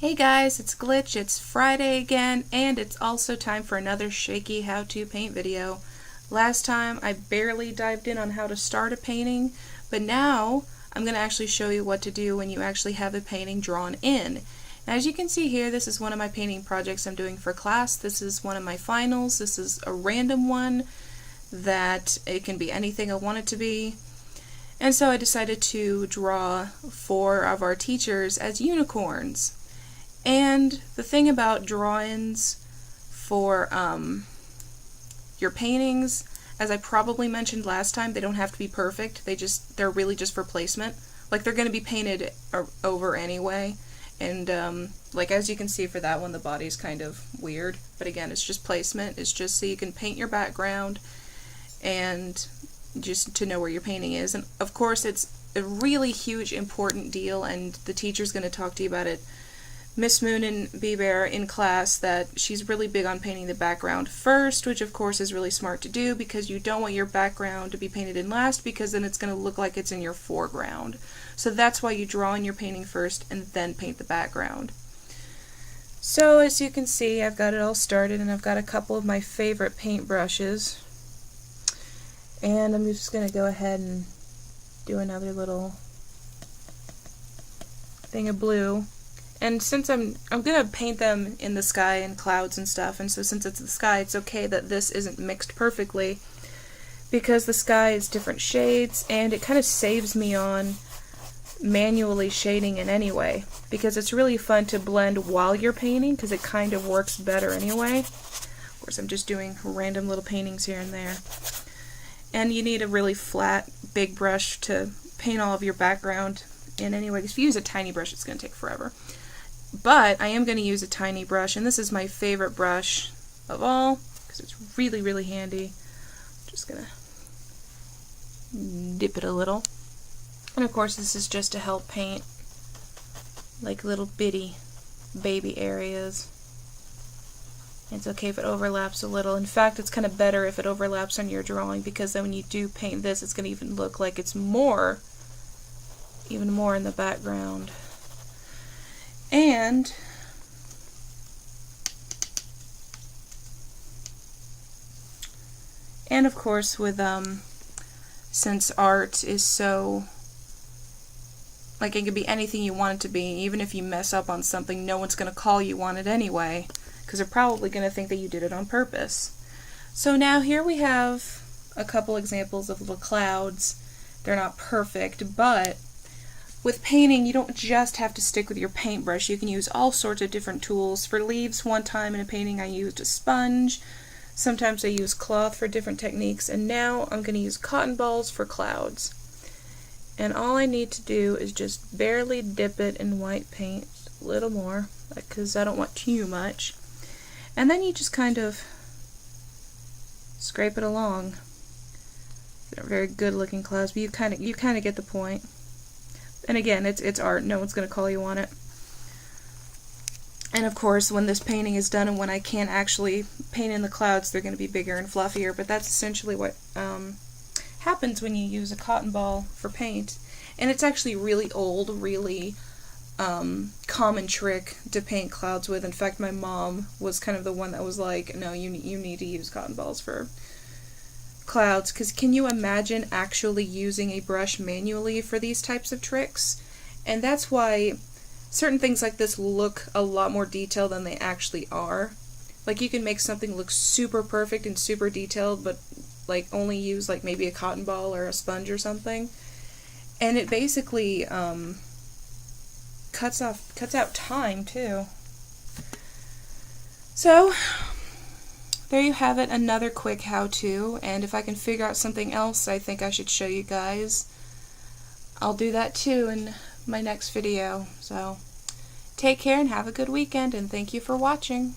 Hey guys, it's Glitch, it's Friday again, and it's also time for another shaky how-to paint video. Last time I barely dived in on how to start a painting, but now I'm going to actually show you what to do when you actually have a painting drawn in. Now, as you can see here, this is one of my painting projects I'm doing for class. This is one of my finals. This is a random one that it can be anything I want it to be. And so I decided to draw 4 of our teachers as unicorns. And the thing about drawings for your paintings, as I probably mentioned last time, they don't have to be perfect. They're really just for placement. Like, they're going to be painted over anyway. And like, as you can see for that one, the body's kind of weird. But again, it's just placement. It's just so you can paint your background and just to know where your painting is. And of course, it's a really huge, important deal, and the teacher's going to talk to you about it, MsMoon and BBear, in class, that she's really big on painting the background first, which of course is really smart to do because you don't want your background to be painted in last, because then it's going to look like it's in your foreground. So that's why you draw in your painting first and then paint the background. So as you can see, I've got it all started, and I've got a couple of my favorite paint brushes, and I'm just going to go ahead and do another little thing of blue. And since I'm going to paint them in the sky and clouds and stuff, and so since it's the sky, it's okay that this isn't mixed perfectly, because the sky is different shades, and it kind of saves me on manually shading it anyway, because it's really fun to blend while you're painting, because it kind of works better anyway. Of course, I'm just doing random little paintings here and there. And you need a really flat, big brush to paint all of your background in anyway, because if you use a tiny brush, it's going to take forever. But I am going to use a tiny brush, and this is my favorite brush of all because it's really, really handy. Just going to dip it a little. And of course, this is just to help paint like little bitty baby areas. It's okay if it overlaps a little. In fact, it's kind of better if it overlaps on your drawing, because then when you do paint this, it's going to even look like it's even more in the background. And of course, with since art is so, like, it could be anything you want it to be. Even if you mess up on something, no one's going to call you on it anyway, because they're probably going to think that you did it on purpose. So now here we have a couple examples of little clouds. They're not perfect, but with painting, you don't just have to stick with your paintbrush. You can use all sorts of different tools. For leaves, one time in a painting I used a sponge. Sometimes I use cloth for different techniques, and now I'm going to use cotton balls for clouds. And all I need to do is just barely dip it in white paint, a little more, because I don't want too much. And then you just kind of scrape it along. They're very good looking clouds, but you kind of get the point. And again, it's art. No one's going to call you on it. And of course, when this painting is done and when I can't actually paint in the clouds, they're going to be bigger and fluffier. But that's essentially what happens when you use a cotton ball for paint. And it's actually really old, really common trick to paint clouds with. In fact, my mom was kind of the one that was like, no, you need to use cotton balls for clouds, because can you imagine actually using a brush manually for these types of tricks? And that's why certain things like this look a lot more detailed than they actually are. Like, you can make something look super perfect and super detailed, but like only use like maybe a cotton ball or a sponge or something, and it basically cuts out time too. So there you have it, another quick how-to, and if I can figure out something else I think I should show you guys, I'll do that too in my next video. So take care and have a good weekend, and thank you for watching.